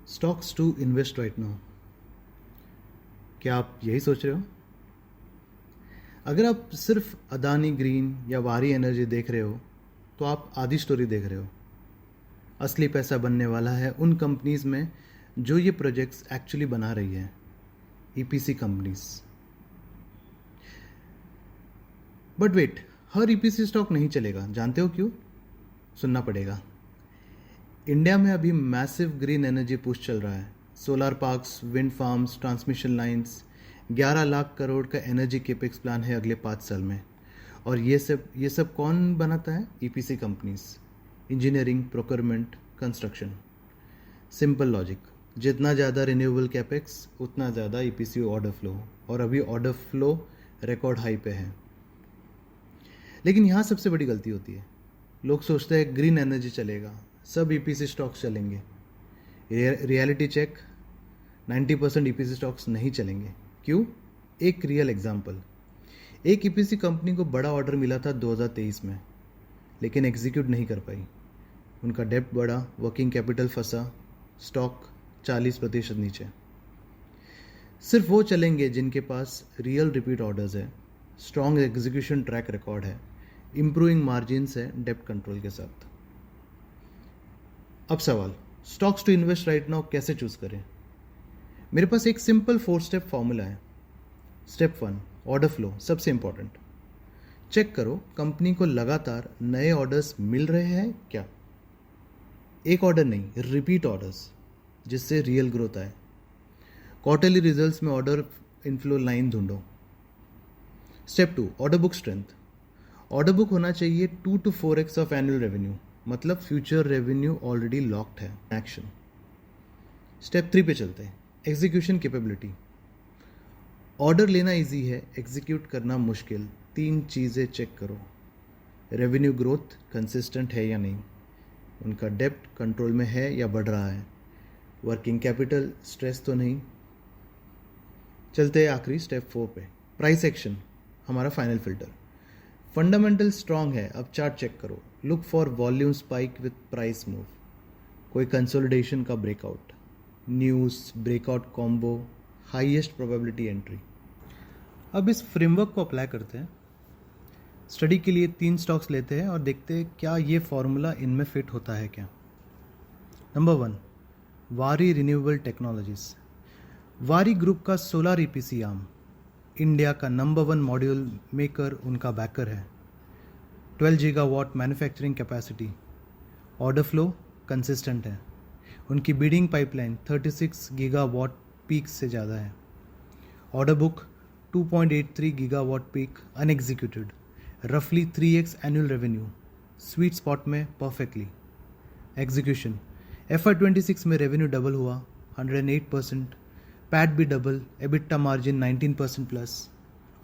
Stocks to invest right now. क्या आप यही सोच रहे हो? अगर आप सिर्फ अदानी ग्रीन या वारी एनर्जी देख रहे हो तो आप आधी स्टोरी देख रहे हो। असली पैसा बनने वाला है उन कंपनीज में जो ये प्रोजेक्ट्स एक्चुअली बना रही है, ईपीसी कंपनीज। बट वेट, हर ईपीसी स्टॉक नहीं चलेगा। जानते हो क्यों? सुनना पड़ेगा। इंडिया में अभी मैसिव ग्रीन एनर्जी पुश चल रहा है। Solar parks, wind farms, transmission lines, 11 lakh crore का एनर्जी केपेक्स प्लान है अगले 5 साल में। और ये सब कौन बनाता है? EPC companies. Engineering, procurement, construction. Simple logic, जितना ज़्यादा रिन्यूएबल कैपेक्स उतना ज़्यादा ईपीसी ऑर्डर फ्लो, और अभी ऑर्डर फ्लो रिकॉर्ड हाई पे है। लेकिन यहाँ सबसे बड़ी गलती होती है। लोग सोचते हैं ग्रीन एनर्जी चलेगा, सब ईपीसी स्टॉक्स चलेंगे। रियलिटी चेक, 90% ईपीसी स्टॉक्स नहीं चलेंगे। क्यों? एक रियल एग्जांपल। एक ईपीसी कंपनी को बड़ा ऑर्डर मिला था 2023 में, लेकिन एग्जीक्यूट नहीं कर पाई। उनका डेब्ट बढ़ा, वर्किंग कैपिटल फंसा, स्टॉक 40% नीचे। सिर्फ वो चलेंगे जिनके पास रियल रिपीट ऑर्डर्स है, स्ट्रॉन्ग एग्जीक्यूशन ट्रैक रिकॉर्ड है, इंप्रूविंग मार्जिन्स है डेब्ट कंट्रोल के साथ। अब सवाल, stocks to invest right now कैसे चूज करें? मेरे पास एक सिंपल 4 स्टेप फॉर्मूला है। स्टेप 1, ऑर्डर फ्लो, सबसे इंपॉर्टेंट। चेक करो कंपनी को लगातार नए ऑर्डर्स मिल रहे हैं क्या। एक ऑर्डर नहीं, रिपीट ऑर्डर्स, जिससे रियल ग्रोथ आए। क्वार्टरली रिजल्ट्स में ऑर्डर इनफ्लो लाइन ढूंढो। Step 2, order book strength. Order book होना चाहिए 2 to 4x of annual revenue, मतलब फ्यूचर रेवेन्यू ऑलरेडी लॉक्ड है। एक्शन। स्टेप 3 पे चलते हैं, एग्जीक्यूशन कैपेबिलिटी। ऑर्डर लेना इजी है, एग्जीक्यूट करना मुश्किल। 3 चीज़ें चेक करो। रेवेन्यू ग्रोथ कंसिस्टेंट है या नहीं, उनका डेब्ट कंट्रोल में है या बढ़ रहा है, वर्किंग कैपिटल स्ट्रेस तो नहीं। चलते हैं आखिरी स्टेप 4 पे, प्राइस एक्शन, हमारा फाइनल फिल्टर। फंडामेंटल स्ट्रांग है, अब चार्ट चेक करो। Look for volume spike with price move, कोई कंसोलिडेशन का breakout, news, breakout combo, highest probability entry. अब इस फ्रेमवर्क को अप्लाई करते हैं। स्टडी के लिए 3 स्टॉक्स लेते हैं और देखते हैं क्या ये फॉर्मूला इनमें फिट होता है क्या। नंबर 1, वारी रिन्यूएबल टेक्नोलॉजीज। वारी ग्रुप का सोलर ईपीसी आर्म, इंडिया का नंबर 1 मॉड्यूल मेकर उनका बैकर है। 12 gigawatt manufacturing capacity, order flow consistent है। उनकी बिडिंग पाइपलाइन 36 गीगावाट पीक से ज़्यादा है। ऑर्डर बुक 2.83 गीगावाट पीक अनएग्जीक्यूटेड, रफली 3x annual revenue, sweet spot में परफेक्टली। एग्जीक्यूशन, FY26 में रेवेन्यू डबल हुआ 108%, पैट भी डबल, एबिटा मार्जिन 19% प्लस।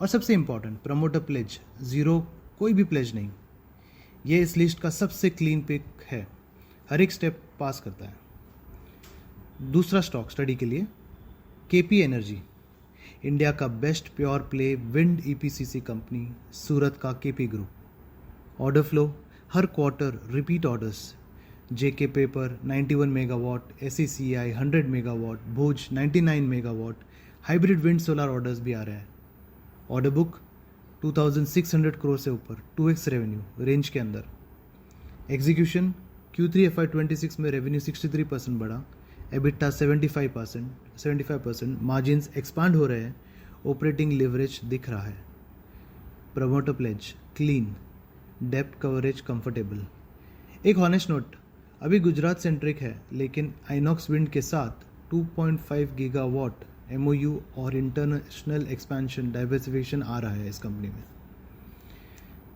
और सबसे इंपॉर्टेंट, प्रमोटर प्लेज 0, कोई भी प्लेज नहीं। ये इस लिस्ट का सबसे क्लीन पिक है, हर एक स्टेप पास करता है। दूसरा स्टॉक स्टडी के लिए, केपी एनर्जी, इंडिया का best pure play wind EPCC company, Surat का केपी ग्रुप। ऑर्डर फ्लो हर quarter repeat orders, JK paper 91 megawatt, SECI 100 megawatt, Bhuj 99 megawatt, hybrid wind solar orders भी आ रहे हैं। ऑर्डर बुक 2600 करोड़ से ऊपर, 2x रेवेन्यू रेंज के अंदर। एग्जीक्यूशन, Q3 FY26 में रेवेन्यू 63% बढ़ा, एबिटा 75%, मार्जिन्स एक्सपांड हो रहे हैं, ऑपरेटिंग लिवरेज दिख रहा है। प्रमोटर प्लेज क्लीन, डेब्ट कवरेज कंफर्टेबल। एक हॉनेस्ट नोट, अभी गुजरात सेंट्रिक है, लेकिन आइनॉक्स विंड के साथ 2.5 गीगावाट MOU और इंटरनेशनल एक्सपेंशन डाइवर्सिफिकेशन आ रहा है इस कंपनी में।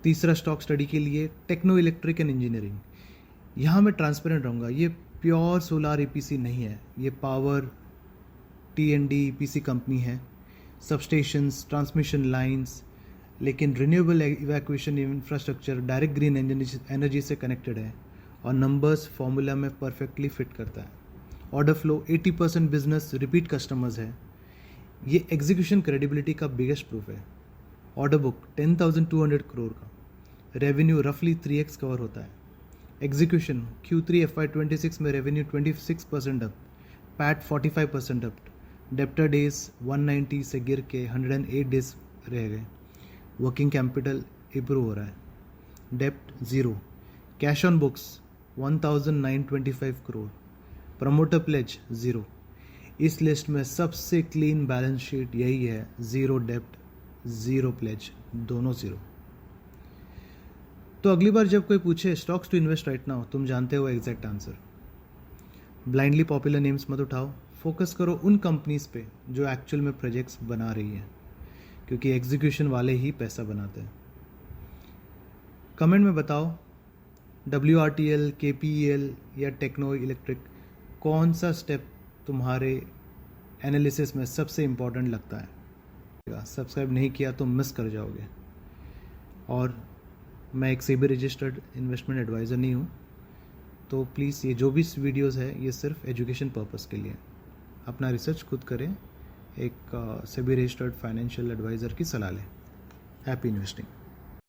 तीसरा स्टॉक स्टडी के लिए, टेक्नो इलेक्ट्रिक एंड इंजीनियरिंग। यहाँ मैं ट्रांसपेरेंट रहूँगा, ये प्योर सोलार ईपीसी नहीं है, ये पावर T&D ईपीसी कंपनी है। सबस्टेशंस, ट्रांसमिशन लाइंस, लेकिन renewable evacuation infrastructure direct green energy से कनेक्टेड है और नंबर्स फॉर्मूला में परफेक्टली फिट करता है। Order flow 80% business repeat customers है, ये एग्जीक्यूशन क्रेडिबिलिटी का बिगेस्ट प्रूफ है। ऑर्डर बुक 10,200 करोड़ का, रेवेन्यू रफली 3x कवर होता है। एग्जीक्यूशन Q3 FY26 में रेवेन्यू 26% अप, पैट 45% डेप्ट, डेप्टर डेज 190 से गिर के 108 डेज रह गए, वर्किंग कैपिटल इम्प्रूव हो रहा है, डेप्ट zero, cash on books 1925 crore, promoter pledge zero. इस लिस्ट में सबसे क्लीन बैलेंस शीट यही है, ज़ीरो डेप्ट, ज़ीरो प्लेज, दोनों ज़ीरो। तो अगली बार जब कोई पूछे stocks to invest right now, तुम जानते हो exact answer. Blindly popular names मत उठाओ, फोकस करो उन कंपनीज पे जो एक्चुअल में प्रोजेक्ट्स बना रही है, क्योंकि एग्जीक्यूशन वाले ही पैसा बनाते हैं। कमेंट में बताओ WRTL, KPEL या टेक्नो इलेक्ट्रिक कौन सा स्टेप तुम्हारे एनालिसिस में सबसे इम्पोर्टेंट लगता है। सब्सक्राइब नहीं किया तो मिस कर जाओगे। और मैं एक सेबी रजिस्टर्ड इन्वेस्टमेंट एडवाइज़र नहीं हूँ, तो प्लीज़ ये जो भी वीडियोस है ये सिर्फ एजुकेशन पर्पस के लिए। अपना रिसर्च खुद करें, एक सेबी रजिस्टर्ड फाइनेंशियल एडवाइज़र की सलाह लें। Happy investing.